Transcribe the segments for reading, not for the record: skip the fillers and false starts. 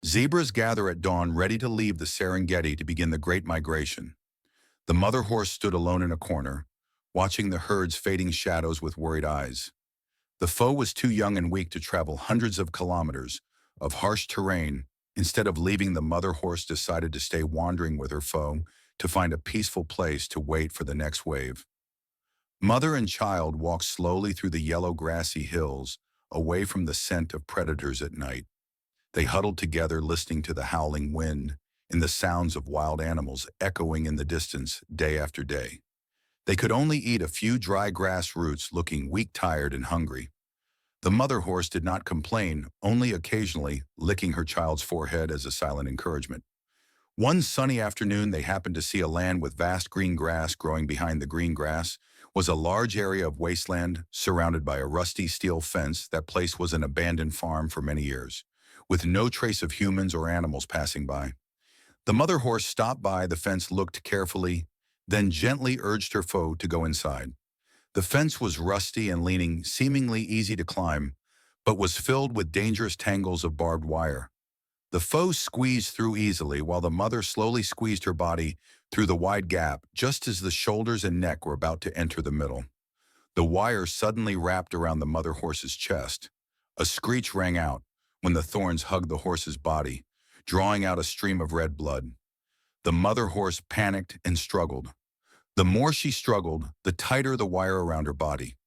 Zebras gather at dawn ready to leave the Serengeti to begin the Great Migration. The mother horse stood alone in a corner, watching the herd's fading shadows with worried eyes. The foe was too young and weak to travel hundreds of kilometers of harsh terrain. Instead of leaving, the mother horse decided to stay wandering with her foe to find a peaceful place to wait for the next wave. Mother and child walked slowly through the yellow grassy hills, away from the scent of predators at night. They huddled together, listening to the howling wind and the sounds of wild animals echoing in the distance day after day. They could only eat a few dry grass roots, looking weak, tired, and hungry. The mother horse did not complain, only occasionally licking her child's forehead as a silent encouragement. One sunny afternoon, they happened to see a land with vast green grass growing. Behind the green grass was a large area of wasteland surrounded by a rusty steel fence. That place was an abandoned farm for many years, with no trace of humans or animals passing by. The mother horse stopped by the fence, looked carefully, then gently urged her foe to go inside. The fence was rusty and leaning, seemingly easy to climb, but was filled with dangerous tangles of barbed wire. The foe squeezed through easily while the mother slowly squeezed her body through the wide gap just as the shoulders and neck were about to enter the middle. The wire suddenly wrapped around the mother horse's chest. A screech rang out when the thorns hugged the horse's body, drawing out a stream of red blood. The mother horse panicked and struggled. The more she struggled, the tighter the wire around her body.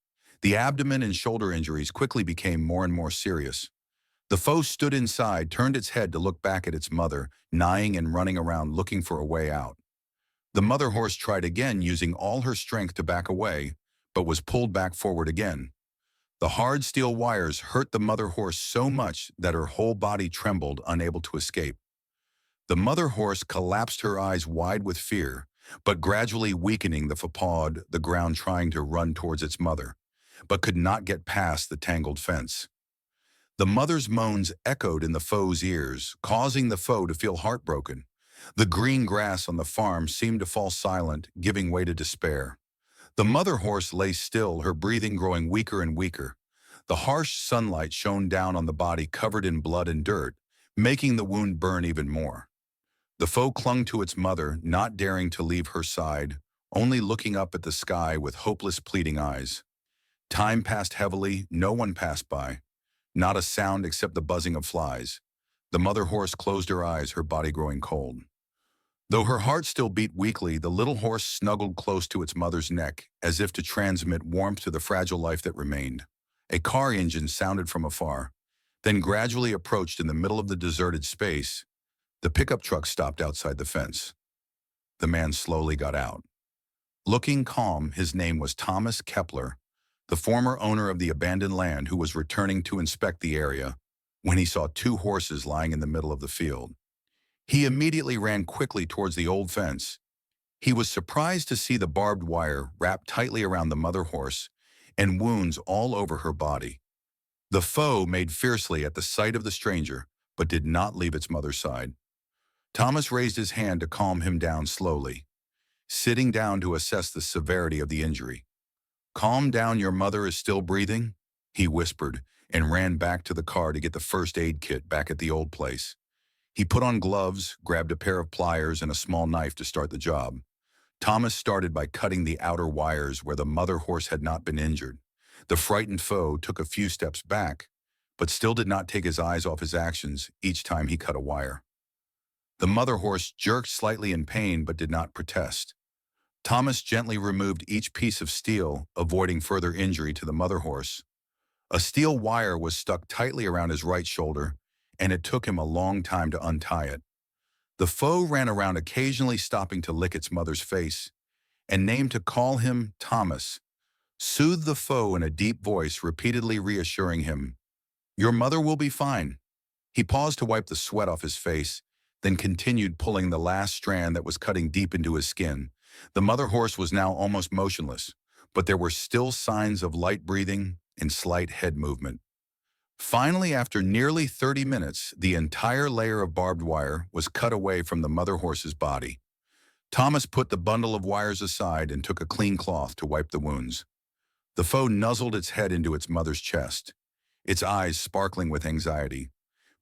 The abdomen and shoulder injuries quickly became more and more serious. The foe stood inside, turned its head to look back at its mother, neighing and running around looking for a way out. The mother horse tried again, using all her strength to back away, but was pulled back forward again. The hard steel wires hurt the mother horse so much that her whole body trembled, unable to escape. The mother horse collapsed, her eyes wide with fear, but gradually weakening. The foe pawed the ground, trying to run towards its mother, but could not get past the tangled fence. The mother's moans echoed in the foe's ears, causing the foe to feel heartbroken. The green grass on the farm seemed to fall silent, giving way to despair. The mother horse lay still, her breathing growing weaker and weaker. The harsh sunlight shone down on the body covered in blood and dirt, making the wound burn even more. The foe clung to its mother, not daring to leave her side, only looking up at the sky with hopeless, pleading eyes. Time passed heavily, no one passed by. Not a sound except the buzzing of flies. The mother horse closed her eyes, her body growing cold. Though her heart still beat weakly, the little horse snuggled close to its mother's neck, as if to transmit warmth to the fragile life that remained. A car engine sounded from afar, then gradually approached. In the middle of the deserted space, the pickup truck stopped outside the fence. The man slowly got out. Looking calm, his name was Thomas Kepler, the former owner of the abandoned land, who was returning to inspect the area when he saw two horses lying in the middle of the field. He immediately ran quickly towards the old fence. He was surprised to see the barbed wire wrapped tightly around the mother horse and wounds all over her body. The foe made fiercely at the sight of the stranger, but did not leave its mother's side. Thomas raised his hand to calm him down slowly, sitting down to assess the severity of the injury. "Calm down, your mother is still breathing," he whispered, and ran back to the car to get the first aid kit back at the old place. He put on gloves, grabbed a pair of pliers and a small knife to start the job. Thomas started by cutting the outer wires where the mother horse had not been injured. The frightened foe took a few steps back, but still did not take his eyes off his actions each time he cut a wire. The mother horse jerked slightly in pain but did not protest. Thomas gently removed each piece of steel, avoiding further injury to the mother horse. A steel wire was stuck tightly around his right shoulder, and it took him a long time to untie it. The foe ran around, occasionally stopping to lick its mother's face, and named to call him Thomas. Soothed the foe in a deep voice, repeatedly reassuring him, "Your mother will be fine." He paused to wipe the sweat off his face, then continued pulling the last strand that was cutting deep into his skin. The mother horse was now almost motionless, but there were still signs of light breathing and slight head movement. Finally, after nearly 30 minutes, the entire layer of barbed wire was cut away from the mother horse's body. Thomas put the bundle of wires aside and took a clean cloth to wipe the wounds. The foe nuzzled its head into its mother's chest, its eyes sparkling with anxiety.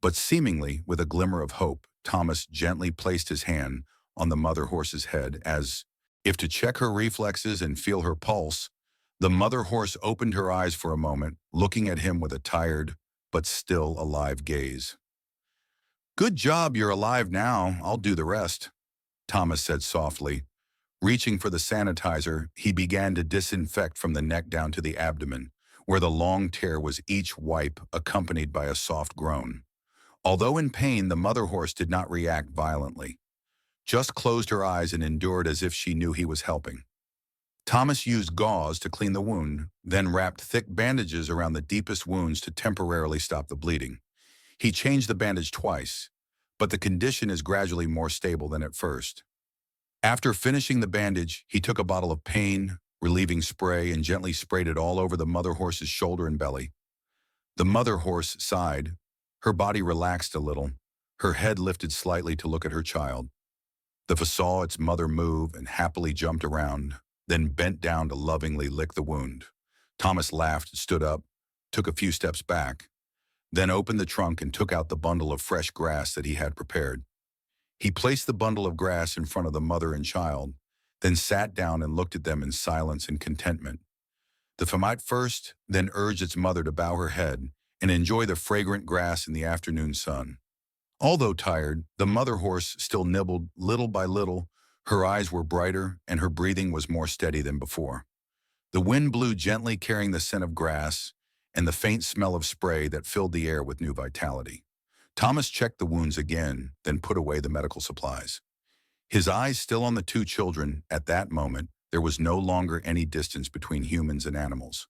But seemingly with a glimmer of hope, Thomas gently placed his hand on the mother horse's head as if to check her reflexes and feel her pulse. The mother horse opened her eyes for a moment, looking at him with a tired but still alive gaze. "Good job, you're alive now. I'll do the rest," Thomas said softly. Reaching for the sanitizer, he began to disinfect from the neck down to the abdomen, where the long tear was each wipe accompanied by a soft groan. Although in pain, the mother horse did not react violently, just closed her eyes and endured as if she knew he was helping. Thomas used gauze to clean the wound, then wrapped thick bandages around the deepest wounds to temporarily stop the bleeding. He changed the bandage twice, but the condition is gradually more stable than at first. After finishing the bandage, he took a bottle of pain-relieving spray and gently sprayed it all over the mother horse's shoulder and belly. The mother horse sighed. Her body relaxed a little, her head lifted slightly to look at her child. The Foal saw its mother move and happily jumped around, then bent down to lovingly lick the wound. Thomas laughed, stood up, took a few steps back, then opened the trunk and took out the bundle of fresh grass that he had prepared. He placed the bundle of grass in front of the mother and child, then sat down and looked at them in silence and contentment. The Foal first, then urged its mother to bow her head and enjoy the fragrant grass in the afternoon sun. Although tired, the mother horse still nibbled little by little. Her eyes were brighter and her breathing was more steady than before. The wind blew gently, carrying the scent of grass and the faint smell of spray that filled the air with new vitality. Thomas checked the wounds again, then put away the medical supplies. His eyes still on the two children, at that moment, there was no longer any distance between humans and animals.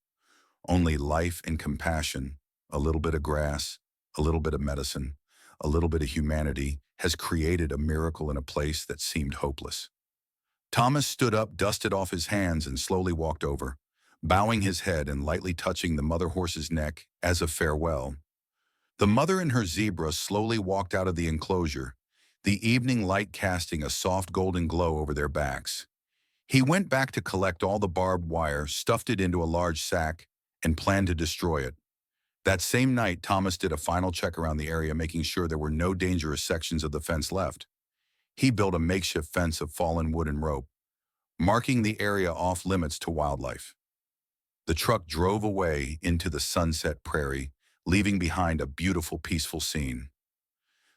Only life and compassion, a little bit of grass, a little bit of medicine, a little bit of humanity has created a miracle in a place that seemed hopeless. Thomas stood up, dusted off his hands, and slowly walked over, bowing his head and lightly touching the mother horse's neck as a farewell. The mother and her zebra slowly walked out of the enclosure, the evening light casting a soft golden glow over their backs. He went back to collect all the barbed wire, stuffed it into a large sack, and planned to destroy it. That same night, Thomas did a final check around the area, making sure there were no dangerous sections of the fence left. He built a makeshift fence of fallen wood and rope, marking the area off limits to wildlife. The truck drove away into the sunset prairie, leaving behind a beautiful, peaceful scene.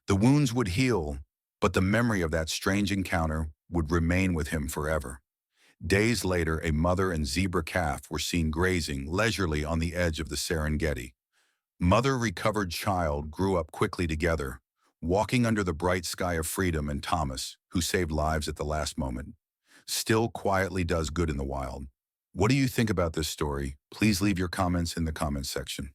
The wounds would heal, but the memory of that strange encounter would remain with him forever. Days later, a mother and zebra calf were seen grazing leisurely on the edge of the Serengeti. Mother recovered child grew up quickly together, walking under the bright sky of freedom, and Thomas, who saved lives at the last moment, still quietly does good in the wild. What do you think about this story? Please leave your comments in the comments section.